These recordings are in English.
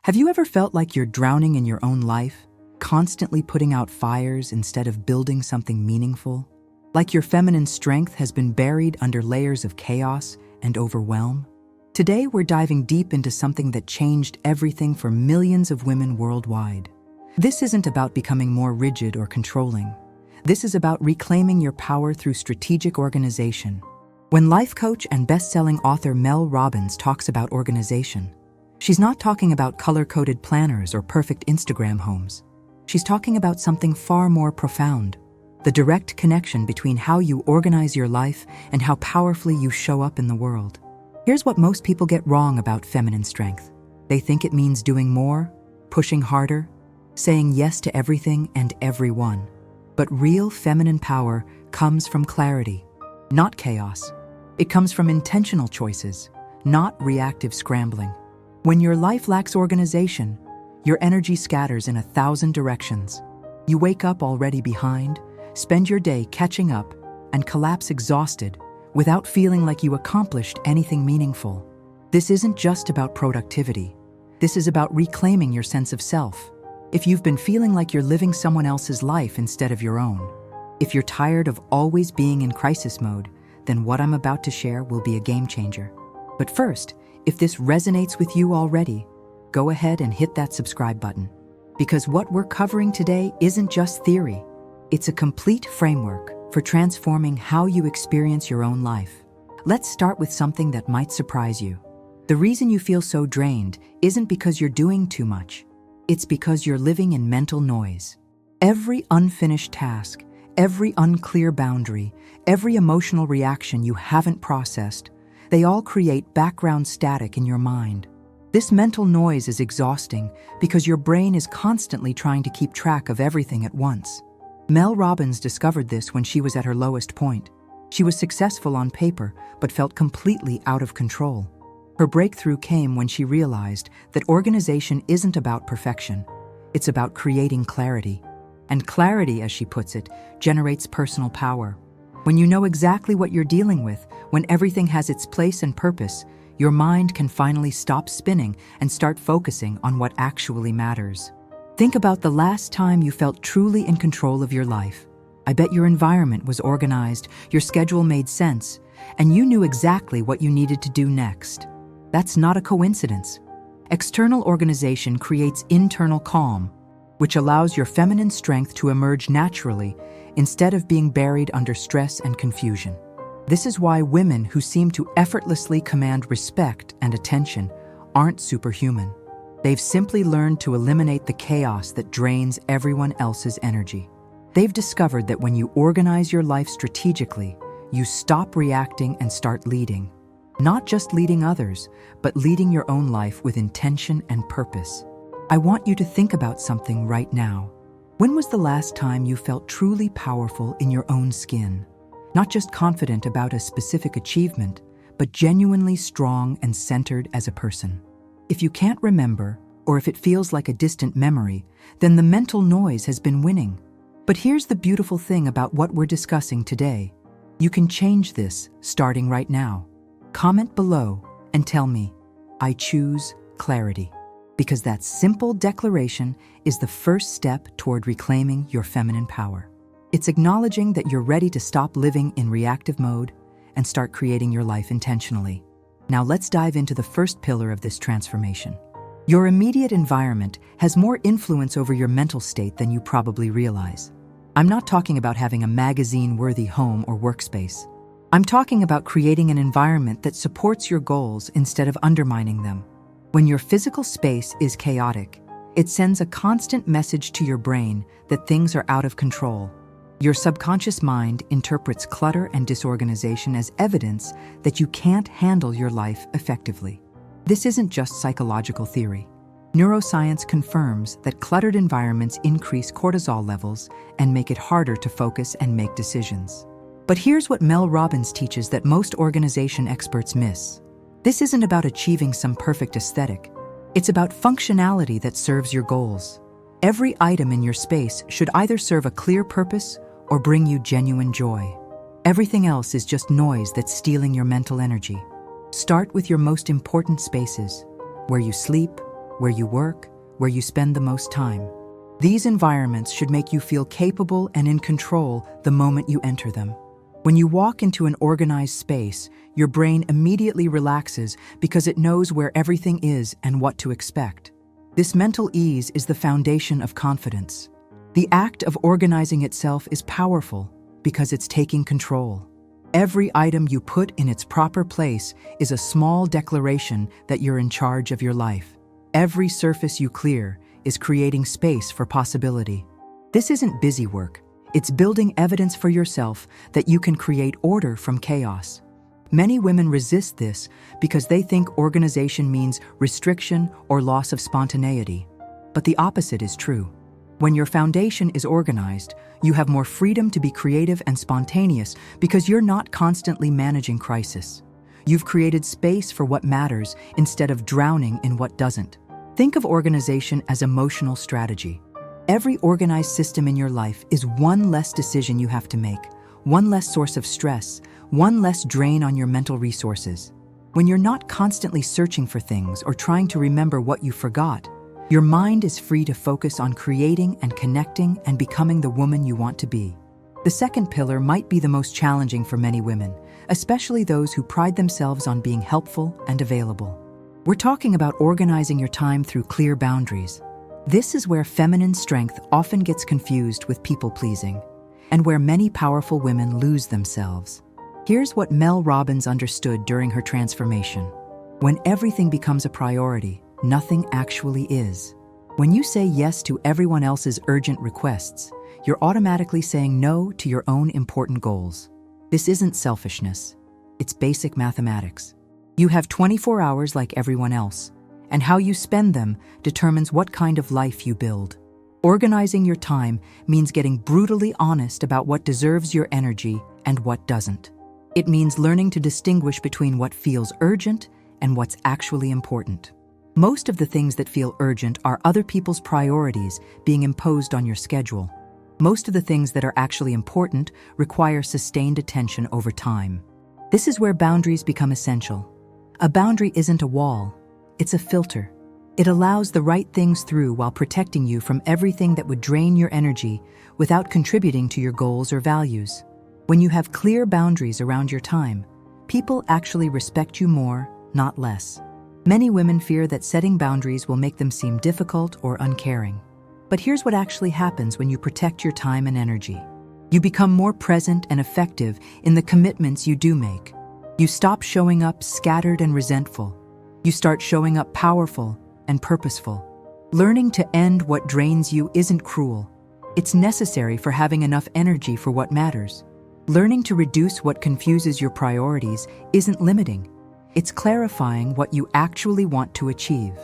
Have you ever felt like you're drowning in your own life, constantly putting out fires instead of building something meaningful? Like your feminine strength has been buried under layers of chaos and overwhelm? Today, we're diving deep into something that changed everything for millions of women worldwide. This isn't about becoming more rigid or controlling. This is about reclaiming your power through strategic organization. When life coach and best-selling author Mel Robbins talks about organization, she's not talking about color-coded planners or perfect Instagram homes. She's talking about something far more profound: the direct connection between how you organize your life and how powerfully you show up in the world. Here's what most people get wrong about feminine strength. They think it means doing more, pushing harder, saying yes to everything and everyone. But real feminine power comes from clarity, not chaos. It comes from intentional choices, not reactive scrambling. When your life lacks organization, your energy scatters in 1,000 directions. You wake up already behind, spend your day catching up, and collapse exhausted without feeling like you accomplished anything meaningful. This isn't just about productivity. This is about reclaiming your sense of self. If you've been feeling like you're living someone else's life instead of your own, if you're tired of always being in crisis mode, then what I'm about to share will be a game changer. But first, if this resonates with you already, go ahead and hit that subscribe button. Because what we're covering today isn't just theory. It's a complete framework for transforming how you experience your own life. Let's start with something that might surprise you. The reason you feel so drained isn't because you're doing too much. It's because you're living in mental noise. Every unfinished task, every unclear boundary, every emotional reaction you haven't processed, they all create background static in your mind. This mental noise is exhausting because your brain is constantly trying to keep track of everything at once. Mel Robbins discovered this when she was at her lowest point. She was successful on paper, but felt completely out of control. Her breakthrough came when she realized that organization isn't about perfection. It's about creating clarity. And clarity, as she puts it, generates personal power. When you know exactly what you're dealing with, when everything has its place and purpose, your mind can finally stop spinning and start focusing on what actually matters. Think about the last time you felt truly in control of your life. I bet your environment was organized, your schedule made sense, and you knew exactly what you needed to do next. That's not a coincidence. External organization creates internal calm, which allows your feminine strength to emerge naturally instead of being buried under stress and confusion. This is why women who seem to effortlessly command respect and attention aren't superhuman. They've simply learned to eliminate the chaos that drains everyone else's energy. They've discovered that when you organize your life strategically, you stop reacting and start leading. Not just leading others, but leading your own life with intention and purpose. I want you to think about something right now. When was the last time you felt truly powerful in your own skin? Not just confident about a specific achievement, but genuinely strong and centered as a person. If you can't remember, or if it feels like a distant memory, then the mental noise has been winning. But here's the beautiful thing about what we're discussing today. You can change this starting right now. Comment below and tell me, I choose clarity. Because that simple declaration is the first step toward reclaiming your feminine power. It's acknowledging that you're ready to stop living in reactive mode and start creating your life intentionally. Now let's dive into the first pillar of this transformation. Your immediate environment has more influence over your mental state than you probably realize. I'm not talking about having a magazine-worthy home or workspace. I'm talking about creating an environment that supports your goals instead of undermining them. When your physical space is chaotic, it sends a constant message to your brain that things are out of control. Your subconscious mind interprets clutter and disorganization as evidence that you can't handle your life effectively. This isn't just psychological theory. Neuroscience confirms that cluttered environments increase cortisol levels and make it harder to focus and make decisions. But here's what Mel Robbins teaches that most organization experts miss. This isn't about achieving some perfect aesthetic. It's about functionality that serves your goals. Every item in your space should either serve a clear purpose or bring you genuine joy. Everything else is just noise that's stealing your mental energy. Start with your most important spaces, where you sleep, where you work, where you spend the most time. These environments should make you feel capable and in control the moment you enter them. When you walk into an organized space, your brain immediately relaxes because it knows where everything is and what to expect. This mental ease is the foundation of confidence. The act of organizing itself is powerful because it's taking control. Every item you put in its proper place is a small declaration that you're in charge of your life. Every surface you clear is creating space for possibility. This isn't busy work. It's building evidence for yourself that you can create order from chaos. Many women resist this because they think organization means restriction or loss of spontaneity. But the opposite is true. When your foundation is organized, you have more freedom to be creative and spontaneous because you're not constantly managing crisis. You've created space for what matters instead of drowning in what doesn't. Think of organization as emotional strategy. Every organized system in your life is one less decision you have to make, one less source of stress, one less drain on your mental resources. When you're not constantly searching for things or trying to remember what you forgot, your mind is free to focus on creating and connecting and becoming the woman you want to be. The second pillar might be the most challenging for many women, especially those who pride themselves on being helpful and available. We're talking about organizing your time through clear boundaries. This is where feminine strength often gets confused with people-pleasing, and where many powerful women lose themselves. Here's what Mel Robbins understood during her transformation. When everything becomes a priority, nothing actually is. When you say yes to everyone else's urgent requests, you're automatically saying no to your own important goals. This isn't selfishness. It's basic mathematics. You have 24 hours like everyone else, and how you spend them determines what kind of life you build. Organizing your time means getting brutally honest about what deserves your energy and what doesn't. It means learning to distinguish between what feels urgent and what's actually important. Most of the things that feel urgent are other people's priorities being imposed on your schedule. Most of the things that are actually important require sustained attention over time. This is where boundaries become essential. A boundary isn't a wall. It's a filter. It allows the right things through while protecting you from everything that would drain your energy without contributing to your goals or values. When you have clear boundaries around your time, people actually respect you more, not less. Many women fear that setting boundaries will make them seem difficult or uncaring. But here's what actually happens when you protect your time and energy. You become more present and effective in the commitments you do make. You stop showing up scattered and resentful. You start showing up powerful and purposeful. Learning to end what drains you isn't cruel. It's necessary for having enough energy for what matters. Learning to reduce what confuses your priorities isn't limiting. It's clarifying what you actually want to achieve.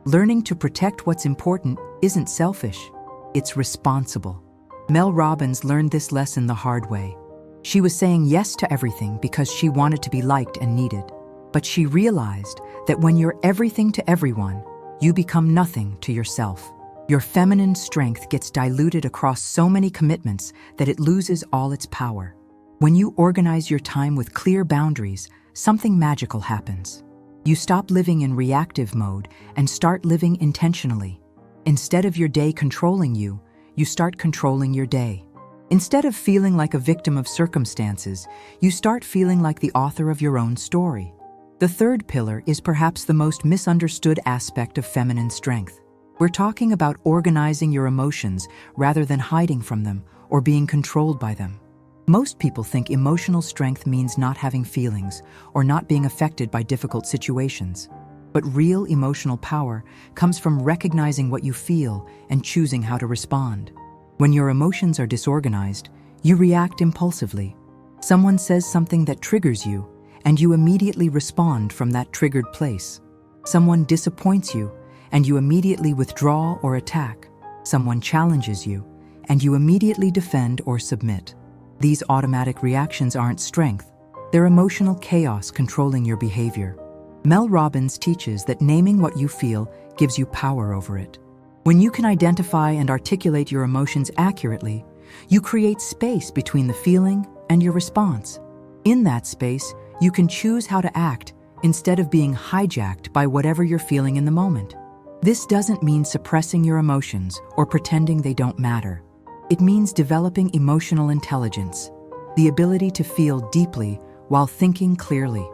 Learning to protect what's important isn't selfish. It's responsible. Mel Robbins learned this lesson the hard way. She was saying yes to everything because she wanted to be liked and needed. But she realized that when you're everything to everyone, you become nothing to yourself. Your feminine strength gets diluted across so many commitments that it loses all its power. When you organize your time with clear boundaries, something magical happens. You stop living in reactive mode and start living intentionally. Instead of your day controlling you, you start controlling your day. Instead of feeling like a victim of circumstances, you start feeling like the author of your own story. The third pillar is perhaps the most misunderstood aspect of feminine strength. We're talking about organizing your emotions rather than hiding from them or being controlled by them. Most people think emotional strength means not having feelings or not being affected by difficult situations. But real emotional power comes from recognizing what you feel and choosing how to respond. When your emotions are disorganized, you react impulsively. Someone says something that triggers you, and you immediately respond from that triggered place. Someone disappoints you, and you immediately withdraw or attack. Someone challenges you, and you immediately defend or submit. These automatic reactions aren't strength. They're emotional chaos controlling your behavior. Mel Robbins teaches that naming what you feel gives you power over it. When you can identify and articulate your emotions accurately, you create space between the feeling and your response. In that space, you can choose how to act instead of being hijacked by whatever you're feeling in the moment. This doesn't mean suppressing your emotions or pretending they don't matter. It means developing emotional intelligence, the ability to feel deeply while thinking clearly.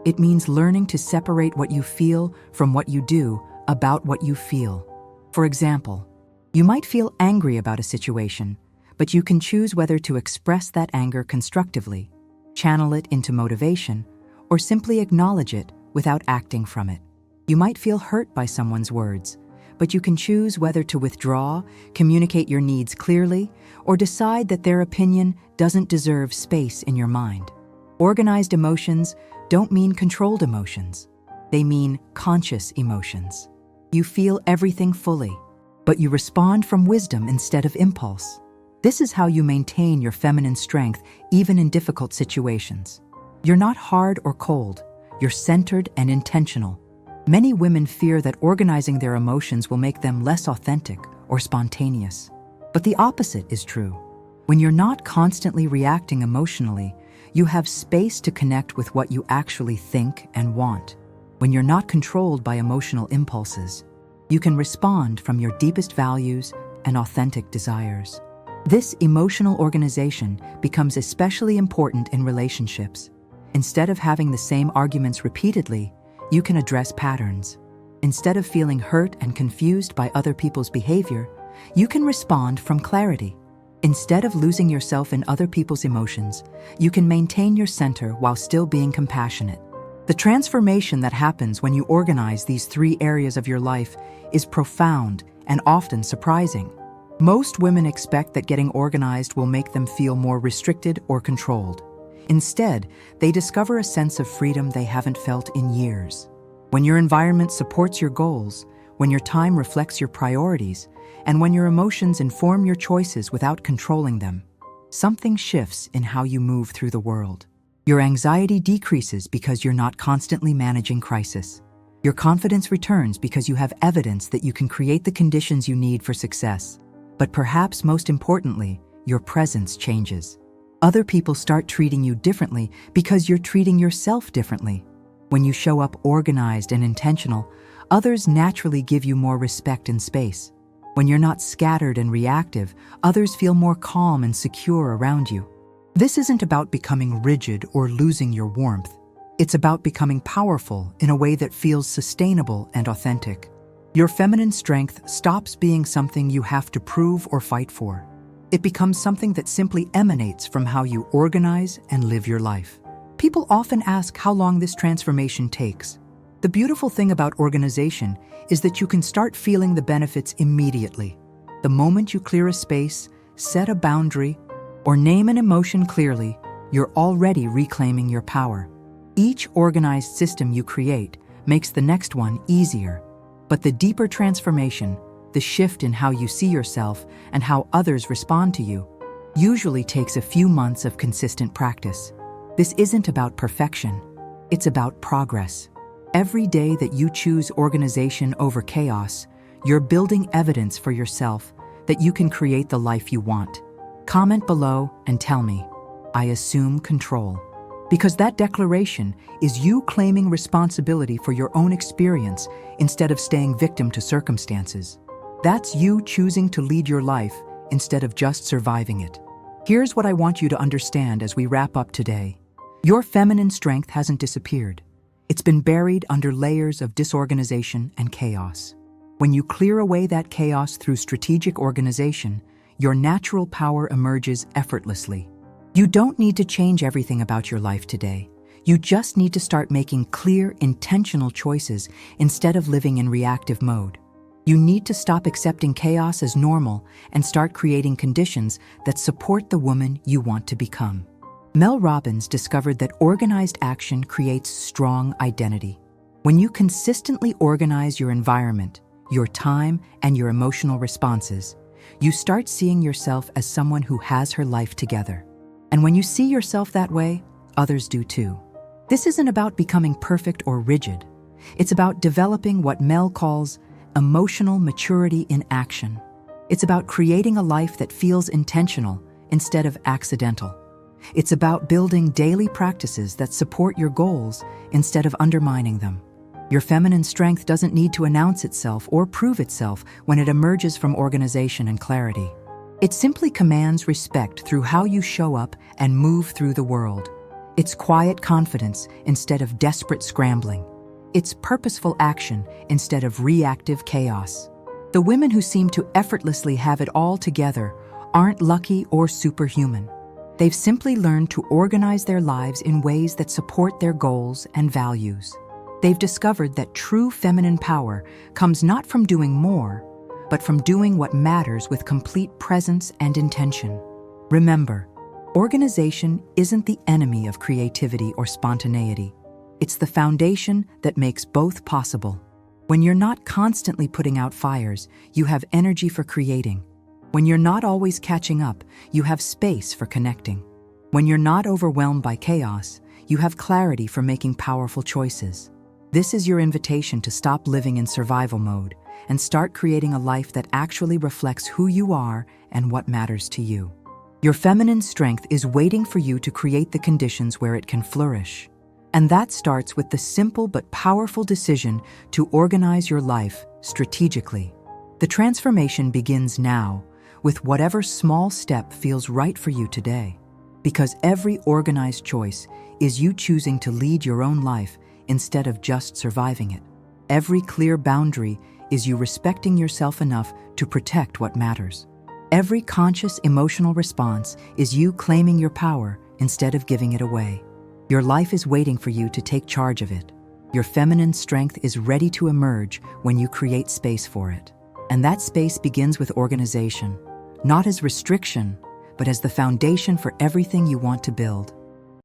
It means learning to separate what you feel from what you do about what you feel. For example, you might feel angry about a situation, but you can choose whether to express that anger constructively, channel it into motivation, or simply acknowledge it without acting from it. You might feel hurt by someone's words, but you can choose whether to withdraw, communicate your needs clearly, or decide that their opinion doesn't deserve space in your mind. Organized emotions don't mean controlled emotions. They mean conscious emotions. You feel everything fully, but you respond from wisdom instead of impulse. This is how you maintain your feminine strength even in difficult situations. You're not hard or cold. You're centered and intentional. Many women fear that organizing their emotions will make them less authentic or spontaneous. But the opposite is true. When you're not constantly reacting emotionally, you have space to connect with what you actually think and want. When you're not controlled by emotional impulses, you can respond from your deepest values and authentic desires. This emotional organization becomes especially important in relationships. Instead of having the same arguments repeatedly, you can address patterns. Instead of feeling hurt and confused by other people's behavior, you can respond from clarity. Instead of losing yourself in other people's emotions, you can maintain your center while still being compassionate. The transformation that happens when you organize these 3 areas of your life is profound and often surprising. Most women expect that getting organized will make them feel more restricted or controlled. Instead, they discover a sense of freedom they haven't felt in years. When your environment supports your goals, when your time reflects your priorities, and when your emotions inform your choices without controlling them, something shifts in how you move through the world. Your anxiety decreases because you're not constantly managing crisis. Your confidence returns because you have evidence that you can create the conditions you need for success. But perhaps most importantly, your presence changes. Other people start treating you differently because you're treating yourself differently. When you show up organized and intentional, others naturally give you more respect and space. When you're not scattered and reactive, others feel more calm and secure around you. This isn't about becoming rigid or losing your warmth. It's about becoming powerful in a way that feels sustainable and authentic. Your feminine strength stops being something you have to prove or fight for. It becomes something that simply emanates from how you organize and live your life. People often ask how long this transformation takes. The beautiful thing about organization is that you can start feeling the benefits immediately. The moment you clear a space, set a boundary, or name an emotion clearly, you're already reclaiming your power. Each organized system you create makes the next one easier. But the deeper transformation, the shift in how you see yourself and how others respond to you, usually takes a few months of consistent practice. This isn't about perfection, it's about progress. Every day that you choose organization over chaos, you're building evidence for yourself that you can create the life you want. Comment below and tell me, I assume control. Because that declaration is you claiming responsibility for your own experience instead of staying victim to circumstances. That's you choosing to lead your life instead of just surviving it. Here's what I want you to understand as we wrap up today. Your feminine strength hasn't disappeared. It's been buried under layers of disorganization and chaos. When you clear away that chaos through strategic organization, your natural power emerges effortlessly. You don't need to change everything about your life today. You just need to start making clear, intentional choices instead of living in reactive mode. You need to stop accepting chaos as normal and start creating conditions that support the woman you want to become. Mel Robbins discovered that organized action creates strong identity. When you consistently organize your environment, your time, and your emotional responses, you start seeing yourself as someone who has her life together. And when you see yourself that way, others do too. This isn't about becoming perfect or rigid. It's about developing what Mel calls emotional maturity in action. It's about creating a life that feels intentional instead of accidental. It's about building daily practices that support your goals instead of undermining them. Your feminine strength doesn't need to announce itself or prove itself when it emerges from organization and clarity. It simply commands respect through how you show up and move through the world. It's quiet confidence instead of desperate scrambling. It's purposeful action instead of reactive chaos. The women who seem to effortlessly have it all together aren't lucky or superhuman. They've simply learned to organize their lives in ways that support their goals and values. They've discovered that true feminine power comes not from doing more, but from doing what matters with complete presence and intention. Remember, organization isn't the enemy of creativity or spontaneity. It's the foundation that makes both possible. When you're not constantly putting out fires, you have energy for creating. When you're not always catching up, you have space for connecting. When you're not overwhelmed by chaos, you have clarity for making powerful choices. This is your invitation to stop living in survival mode and start creating a life that actually reflects who you are and what matters to you. Your feminine strength is waiting for you to create the conditions where it can flourish. And that starts with the simple but powerful decision to organize your life strategically. The transformation begins now, with whatever small step feels right for you today. Because every organized choice is you choosing to lead your own life instead of just surviving it. Every clear boundary is you respecting yourself enough to protect what matters. Every conscious emotional response is you claiming your power instead of giving it away. Your life is waiting for you to take charge of it. Your feminine strength is ready to emerge when you create space for it. And that space begins with organization, not as restriction, but as the foundation for everything you want to build.